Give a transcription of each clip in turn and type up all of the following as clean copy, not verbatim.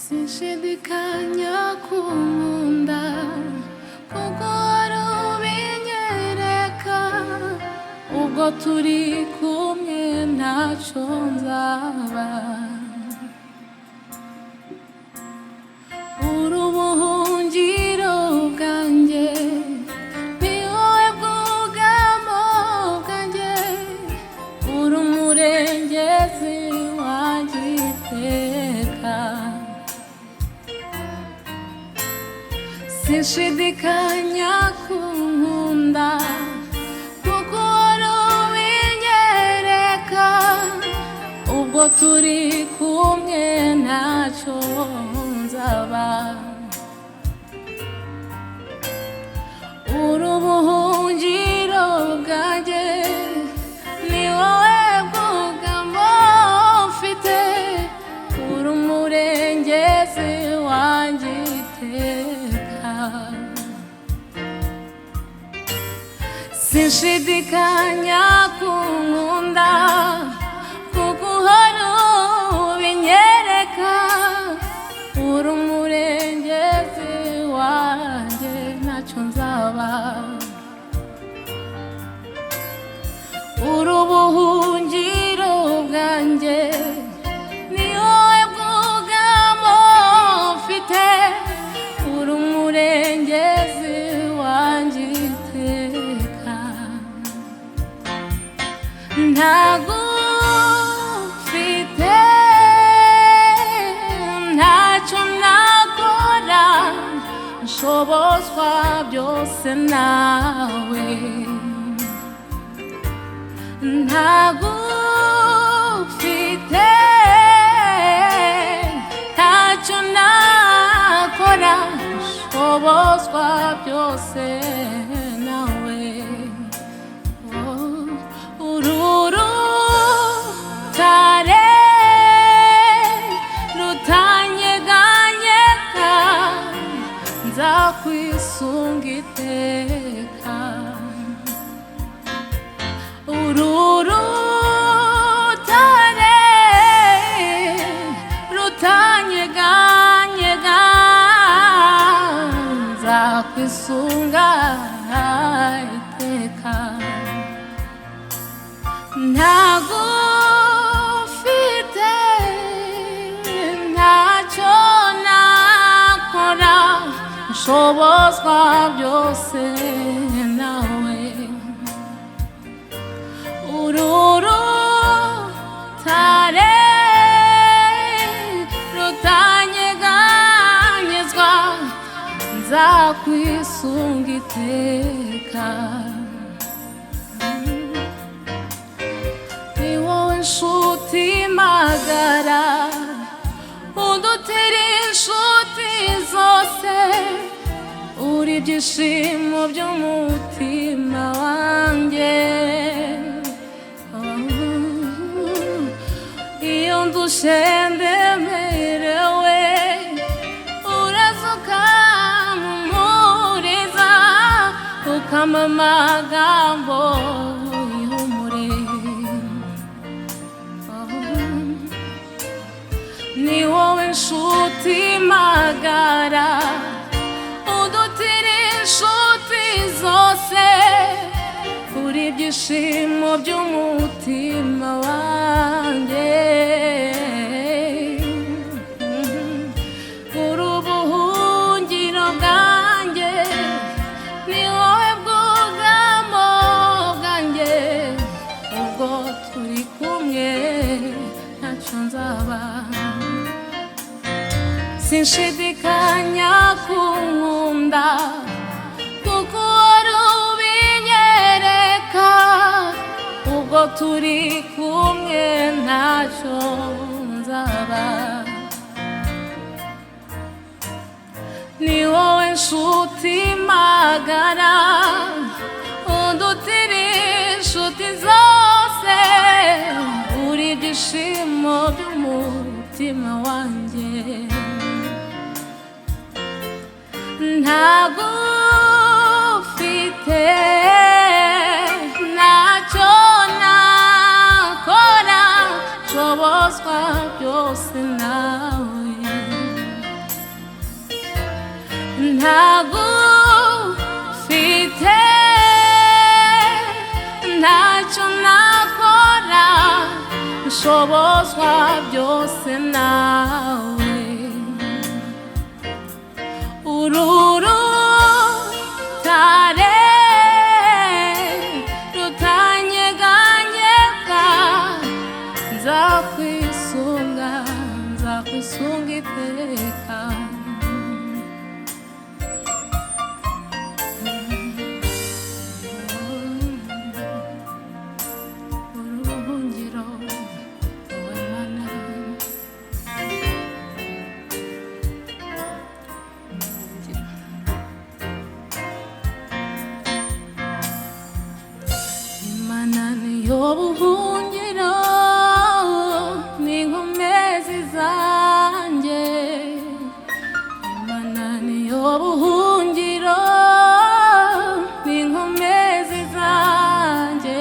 Sinshidikanya kunkunda kuko wari ubinyereka ubwo turi kumwe ntacyo nzaba uri ubuhungiro bwanjye ni wowe bwugamo bwanjye uri umurengezi wanjye iteka sinshidikanya kunkunda kuko wari ubinyereka ubwo turi kumwe ntacyo nzaba uri ubuhungiro bwanjye ni wowe bwugamo mfite uri umurengezi wanjye iteka sinshidikanya kunkunda kuko uhora ubinyereka uri umurengezi wanjye ntacyo nzaba uri ubuhungiro bwanjye ni wowe bwugamo mfite uri umurengezi wanjye iteka ntagufite ntacyo nakora nshobozwa byose nawe ntagufite ntacyo nakora nshobozwa byose nawe urutare rutanyeganyega nzakwisunga iteka urutare rutanyeganyega nzakwisunga iteka ntagufite ntacyo nakora nshobozwa byose nawe urutare rutanyeganyezwa nzakwisunga iteka ni wowe nshuti magara undutira inshuti zose uri ibyishimo by'umutima wanjye iyo ndushe ndemerewe uraza ukampumuriza ukampa amagambo y'ihumure ni wowe nshuti magara udutira inshuti zose uri ibyishimo by'umutima wanjye uri ubuhungiro bwanjye ni wowe bwugamo bwanjye ubwo turi kumwe ntacyo nzaba sinshidikanya kunkunda kuko wari ubinyereka ubwo turi kumwe ntacyo nzaba ni wowe nshuti magara undutira inshuti zose uri ibyishimo by'umutima wanjye ntagufite ntacyo nakora nshobozwa byose nawe ntagufite ntacyo nakora, nshobozwa byose nawe. Uru rutare rutanyeganyega, nzakwisunga iteka. Uruhungiro wowe Mana, Imana niyo buhungiro n'inkomezi zanjye. Imana niyo buhungiro n'inkomezi zanjye,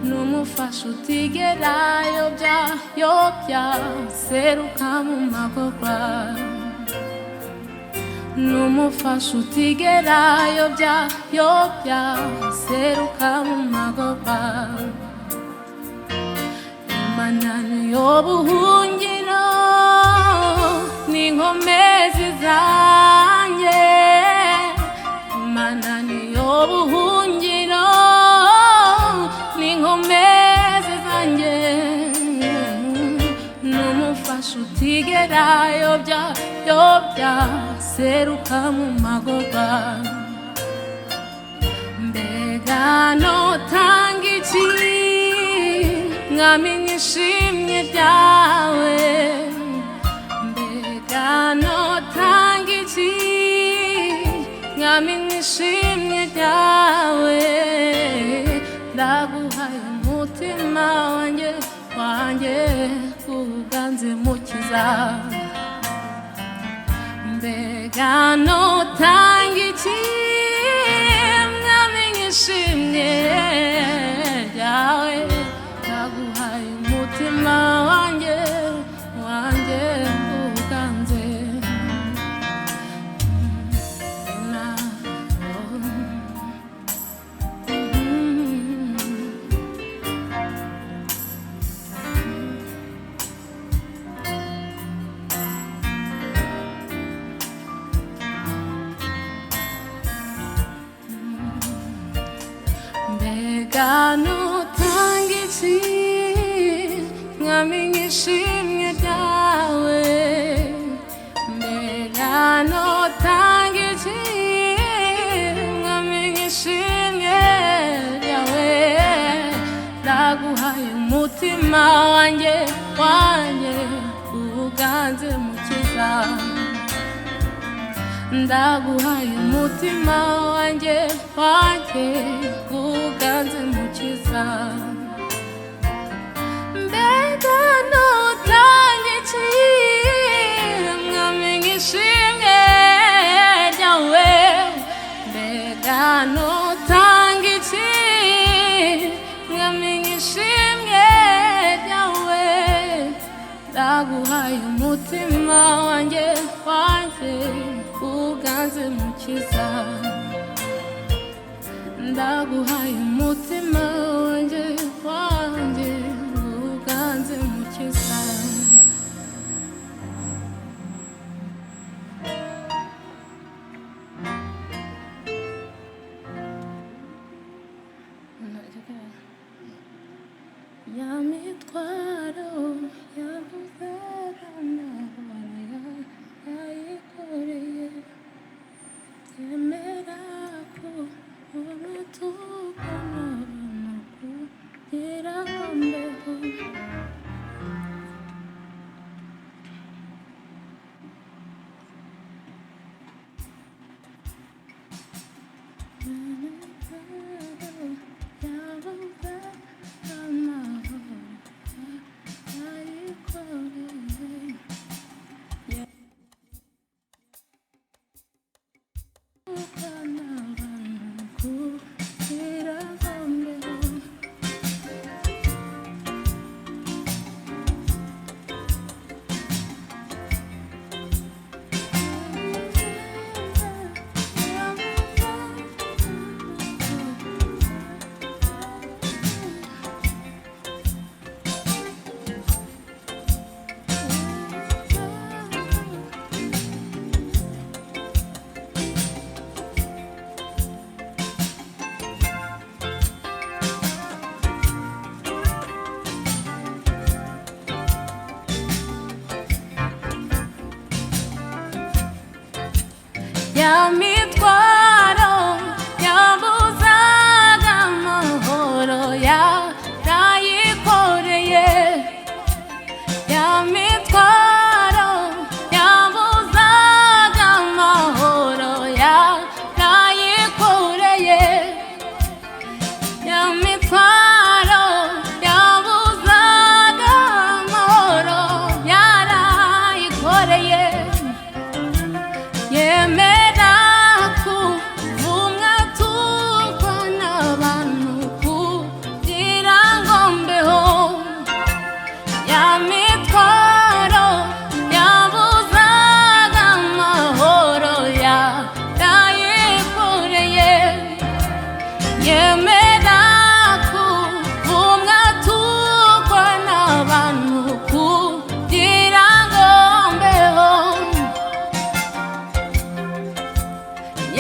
n'umufasha utigera yobya seruka mu magorwa, n'umufasha utigera yobya seruka mu magorwa. Imana niyo buhungiro n'inkomezi zanjye. Imana niyo buhungiro n'inkomezi zanjye, n'umufasha utigera yobya seruka mu magorwa. Mbega notanga iki nkamenya ishimwe ryawe? Mbega notanga iki nkamenya ishimwe ryawe? Ndaguhaye umutima wanjye uganze mukiza. Mbega notanga iki nkamenya ishimwe ryawe? Ndaguhaye umutima wanjye uganze. Mbega notanga iki nkamenya ishimwe ryawe? Mbega notanga iki nkamenya ishimwe ryawe? Ndaguhaye umutima wanjye uganze mukiza. Ndaguhaye umutima wanjye uganze mukiza. Mbega notanga iki nkamenya ishimwe ryawe? Mbega notanga iki nkamenya ishimwe ryawe? Ndaguhaye umutima wanjye uganze mukiza. Ndaguhaye umutima wanjye uganze mukiza. Ya mitwaro yavuze yayikoreye, yemera ko urutukana kugira ngo mbeho. Yavuze amahoro yayikoreye. ya mitwaro yabuzaga amahoro yarayikoreye, ya mitwaro yabuzaga amahoro yarayikoreye, ya mitwaro yabuzaga amahoro yarayikoreye. Yemera kuvumwa tukwa n'abantu kugira ngo mbeho, ya mitwaro yabuzaga amahoro yarayikoreye. Yemera kuvumwa tukwa n'abantu kugira ngo mbeho,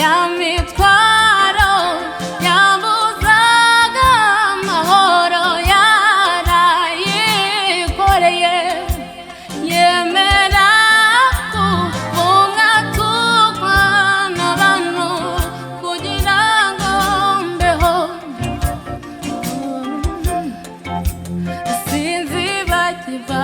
ya mitwaro yabuzaga amahoro yarayikoreye. Yemera kuvumwa tukwa n'abantu kugira ngo mbeho. Sinzibagirwa